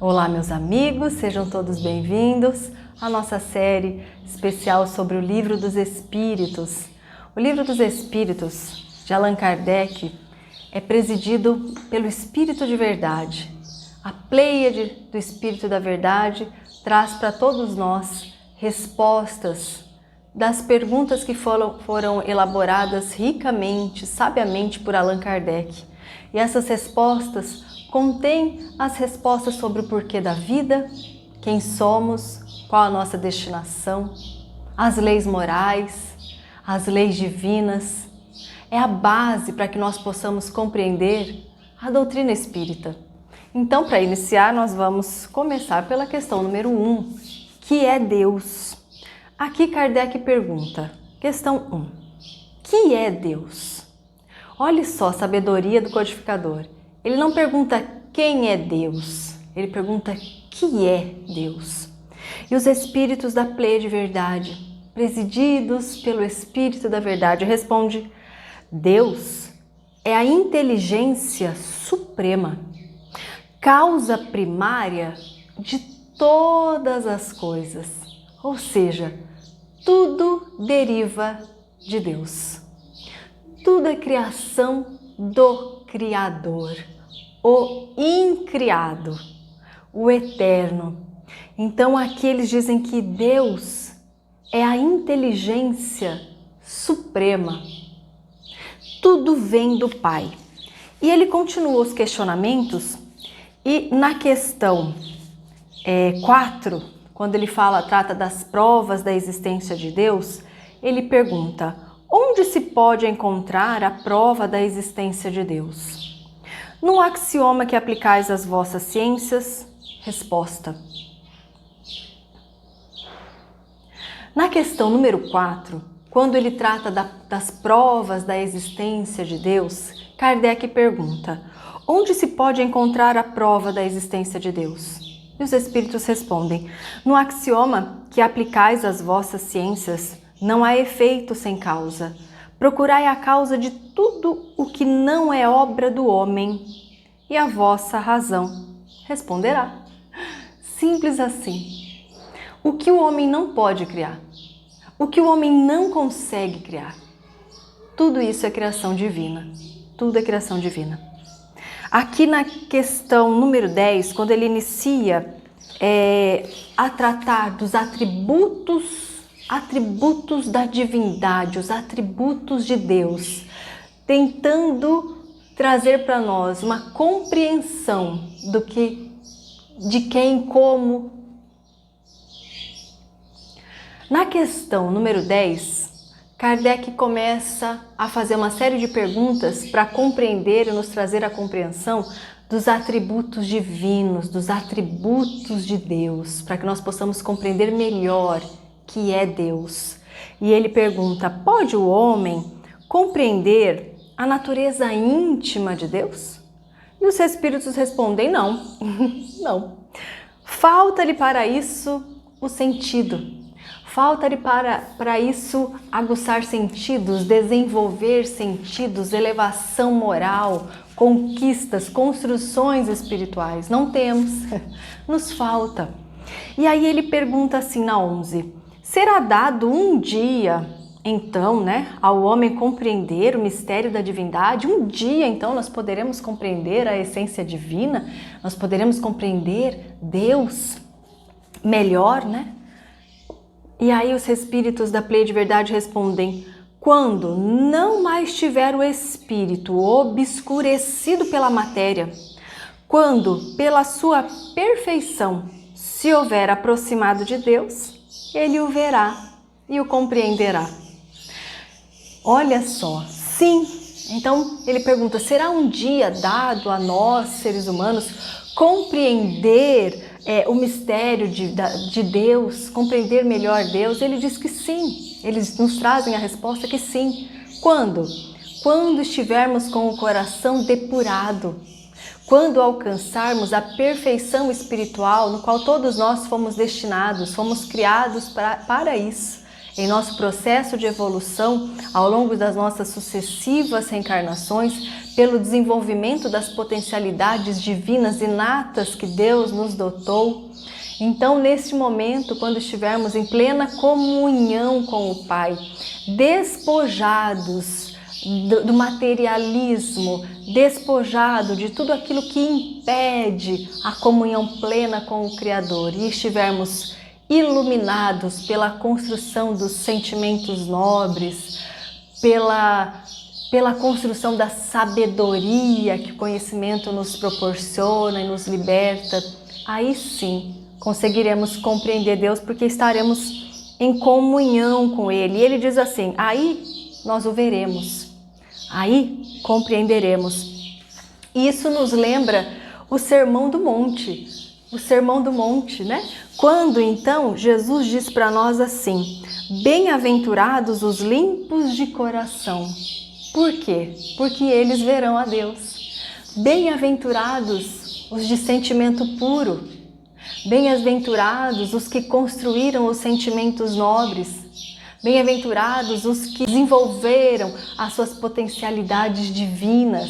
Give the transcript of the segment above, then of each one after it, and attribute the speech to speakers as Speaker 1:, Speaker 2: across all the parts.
Speaker 1: Olá, meus amigos, sejam todos bem-vindos à nossa série especial sobre o Livro dos Espíritos. O Livro dos Espíritos, de Allan Kardec, é presidido pelo Espírito de Verdade. A Pleiade do Espírito da Verdade traz para todos nós respostas das perguntas que foram elaboradas ricamente, sabiamente por Allan Kardec. E essas respostas contêm as respostas sobre o porquê da vida, quem somos, qual a nossa destinação, as leis morais, as leis divinas. É a base para que nós possamos compreender a doutrina espírita. Então, para iniciar, nós vamos começar pela questão número 1, que é Deus. Aqui Kardec pergunta, questão 1, que é Deus? Olhe só a sabedoria do codificador. Ele não pergunta quem é Deus, ele pergunta que é Deus. E os espíritos da Pleiade de Verdade, presididos pelo Espírito da Verdade, responde: Deus é a inteligência suprema, causa primária de todas as coisas, ou seja, tudo deriva de Deus. Tudo é criação do Criador, o incriado, o eterno. Então aqui eles dizem que Deus é a inteligência suprema. Tudo vem do Pai. E ele continua os questionamentos e na questão 4, quando ele trata das provas da existência de Deus, ele pergunta: onde se pode encontrar a prova da existência de Deus? No axioma que aplicais às vossas ciências? Resposta. Na questão número 4, quando ele trata das provas da existência de Deus, Kardec pergunta: onde se pode encontrar a prova da existência de Deus? E os espíritos respondem: no axioma que aplicais às vossas ciências, não há efeito sem causa. Procurai a causa de tudo o que não é obra do homem, e a vossa razão responderá. Simples assim. O que o homem não pode criar, o que o homem não consegue criar, tudo isso é criação divina. Tudo é criação divina. Aqui na questão número 10, quando ele inicia a tratar dos atributos da divindade, os atributos de Deus, tentando trazer para nós uma compreensão de quem, como. Na questão número 10, Kardec começa a fazer uma série de perguntas para compreender e nos trazer a compreensão dos atributos divinos, dos atributos de Deus, para que nós possamos compreender melhor que é Deus. E ele pergunta: pode o homem compreender a natureza íntima de Deus? E os espíritos respondem: não, não. Falta-lhe para isso o sentido. Falta-lhe para isso aguçar sentidos, desenvolver sentidos, elevação moral, conquistas, construções espirituais. Não temos, nos falta. E aí ele pergunta assim na 11, será dado um dia, então, ao homem compreender o mistério da divindade? Um dia, então, nós poderemos compreender a essência divina? Nós poderemos compreender Deus melhor, E aí os espíritos da Pleiade de Verdade respondem: quando não mais tiver o espírito obscurecido pela matéria, quando pela sua perfeição se houver aproximado de Deus, ele o verá e o compreenderá. Olha só, sim. Então ele pergunta: será um dia dado a nós, seres humanos, compreender o mistério de Deus, compreender melhor Deus? Ele diz que sim, eles nos trazem a resposta que sim. Quando? Quando estivermos com o coração depurado, quando alcançarmos a perfeição espiritual no qual todos nós fomos destinados, fomos criados para isso. em nosso processo de evolução, ao longo das nossas sucessivas reencarnações, pelo desenvolvimento das potencialidades divinas inatas que Deus nos dotou. Então, neste momento, quando estivermos em plena comunhão com o Pai, despojados do materialismo, despojado de tudo aquilo que impede a comunhão plena com o Criador, e estivermos iluminados pela construção dos sentimentos nobres, pela construção da sabedoria que o conhecimento nos proporciona e nos liberta, aí sim conseguiremos compreender Deus, porque estaremos em comunhão com Ele. E Ele diz assim, aí nós o veremos, aí compreenderemos. Isso nos lembra o Sermão do Monte, né? Quando então Jesus diz para nós assim, bem-aventurados os limpos de coração. Por quê? Porque eles verão a Deus. Bem-aventurados os de sentimento puro. Bem-aventurados os que construíram os sentimentos nobres. Bem-aventurados os que desenvolveram as suas potencialidades divinas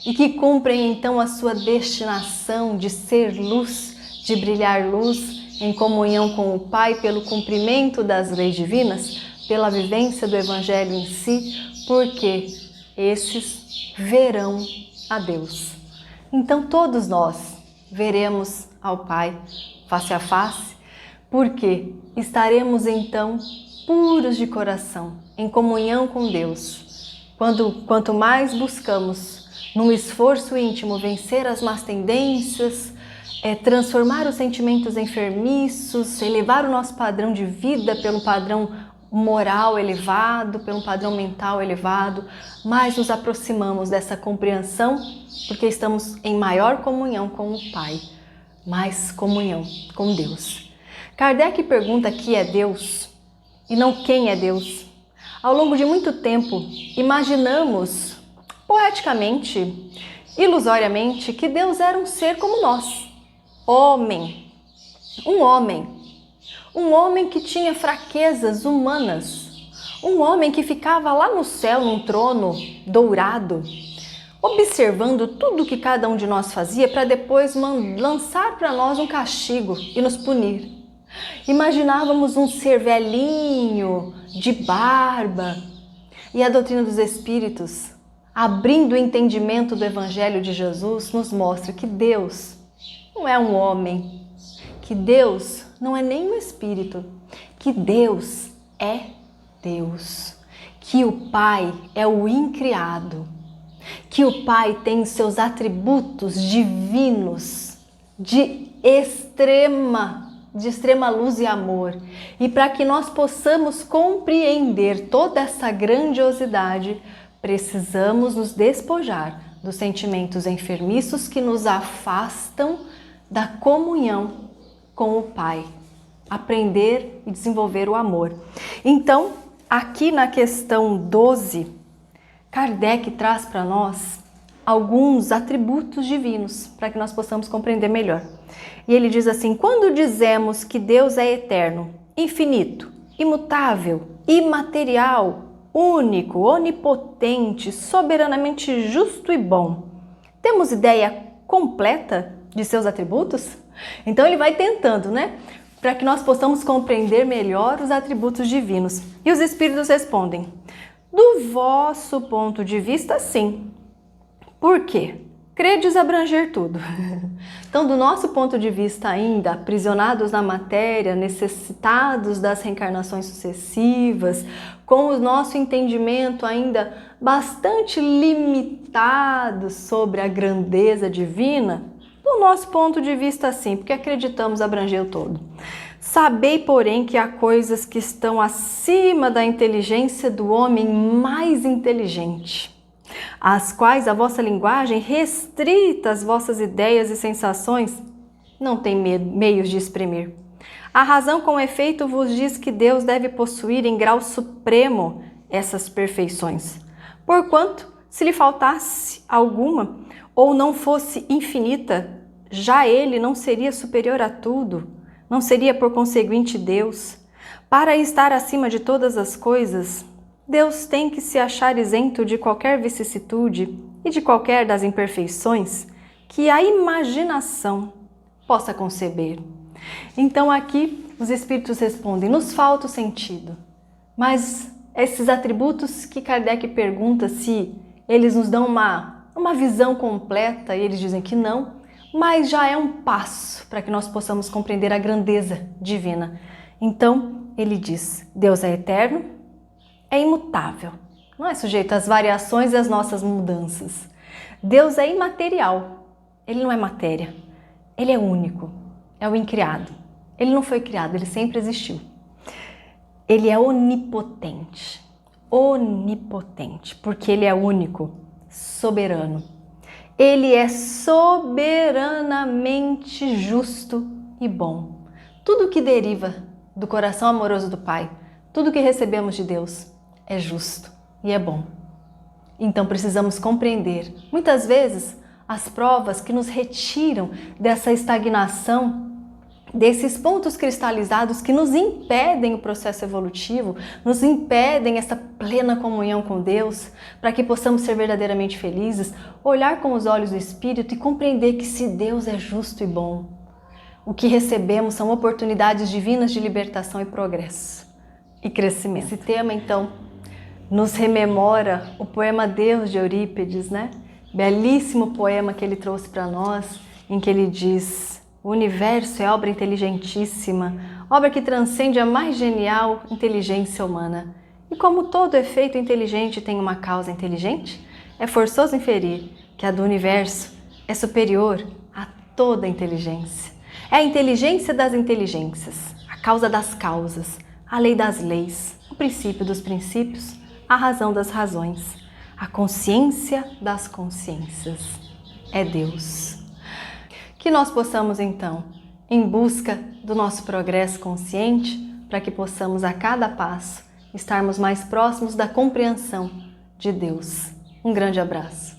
Speaker 1: e que cumprem então a sua destinação de ser luz, de brilhar luz em comunhão com o Pai pelo cumprimento das leis divinas, pela vivência do Evangelho em si, porque esses verão a Deus. Então todos nós veremos ao Pai face a face, porque estaremos então puros de coração, em comunhão com Deus. Quanto mais buscamos, num esforço íntimo, vencer as más tendências, transformar os sentimentos enfermiços, elevar o nosso padrão de vida pelo padrão moral elevado, pelo padrão mental elevado, mais nos aproximamos dessa compreensão, porque estamos em maior comunhão com o Pai, mais comunhão com Deus. Kardec pergunta que é Deus e não quem é Deus. Ao longo de muito tempo, imaginamos, poeticamente, ilusoriamente, que Deus era um ser como nós, homem, um homem que tinha fraquezas humanas, um homem que ficava lá no céu num trono dourado, observando tudo que cada um de nós fazia para depois lançar para nós um castigo e nos punir. Imaginávamos um ser velhinho, de barba, e a doutrina dos Espíritos, abrindo o entendimento do Evangelho de Jesus, nos mostra que Deus não é um homem, que Deus não é nem um espírito, que Deus é Deus, que o Pai é o incriado, que o Pai tem seus atributos divinos de extrema luz e amor. E para que nós possamos compreender toda essa grandiosidade, precisamos nos despojar dos sentimentos enfermiços que nos afastam da comunhão com o Pai, aprender e desenvolver o amor. Então, aqui na questão 12, Kardec traz para nós alguns atributos divinos para que nós possamos compreender melhor. E ele diz assim: quando dizemos que Deus é eterno, infinito, imutável, imaterial, único, onipotente, soberanamente justo e bom, temos ideia completa de seus atributos? Então ele vai tentando, né? Para que nós possamos compreender melhor os atributos divinos. E os Espíritos respondem: do vosso ponto de vista, sim. Por quê? Credes abranger tudo. Então, do nosso ponto de vista ainda, aprisionados na matéria, necessitados das reencarnações sucessivas, com o nosso entendimento ainda bastante limitado sobre a grandeza divina, do nosso ponto de vista sim, porque acreditamos abranger o todo. Sabei, porém, que há coisas que estão acima da inteligência do homem mais inteligente, as quais a vossa linguagem, restrita às vossas ideias e sensações, não tem meios de exprimir. A razão, com efeito, vos diz que Deus deve possuir em grau supremo essas perfeições. Porquanto, se lhe faltasse alguma, ou não fosse infinita, já ele não seria superior a tudo, não seria por conseguinte Deus. Para estar acima de todas as coisas, Deus tem que se achar isento de qualquer vicissitude e de qualquer das imperfeições que a imaginação possa conceber. Então aqui os Espíritos respondem, nos falta o sentido. Mas esses atributos que Kardec pergunta se eles nos dão uma visão completa, e eles dizem que não, mas já é um passo para que nós possamos compreender a grandeza divina. Então, ele diz, Deus é eterno, é imutável, não é sujeito às variações e às nossas mudanças. Deus é imaterial, ele não é matéria, ele é único, é o incriado. Ele não foi criado, ele sempre existiu. Ele é onipotente, porque ele é único, soberano. Ele é soberanamente justo e bom. Tudo que deriva do coração amoroso do Pai, tudo que recebemos de Deus é justo e é bom. Então precisamos compreender, muitas vezes, as provas que nos retiram dessa estagnação, desses pontos cristalizados que nos impedem o processo evolutivo, nos impedem essa plena comunhão com Deus, para que possamos ser verdadeiramente felizes, olhar com os olhos do Espírito e compreender que se Deus é justo e bom, o que recebemos são oportunidades divinas de libertação e progresso e crescimento. Esse tema, então, nos rememora o poema Deus de Eurípides, né? Belíssimo poema que ele trouxe para nós, em que ele diz: o universo é obra inteligentíssima, obra que transcende a mais genial inteligência humana. E como todo efeito inteligente tem uma causa inteligente, é forçoso inferir que a do universo é superior a toda a inteligência. É a inteligência das inteligências, a causa das causas, a lei das leis, o princípio dos princípios, a razão das razões, a consciência das consciências. É Deus. Que nós possamos, então, em busca do nosso progresso consciente, para que possamos a cada passo estarmos mais próximos da compreensão de Deus. Um grande abraço.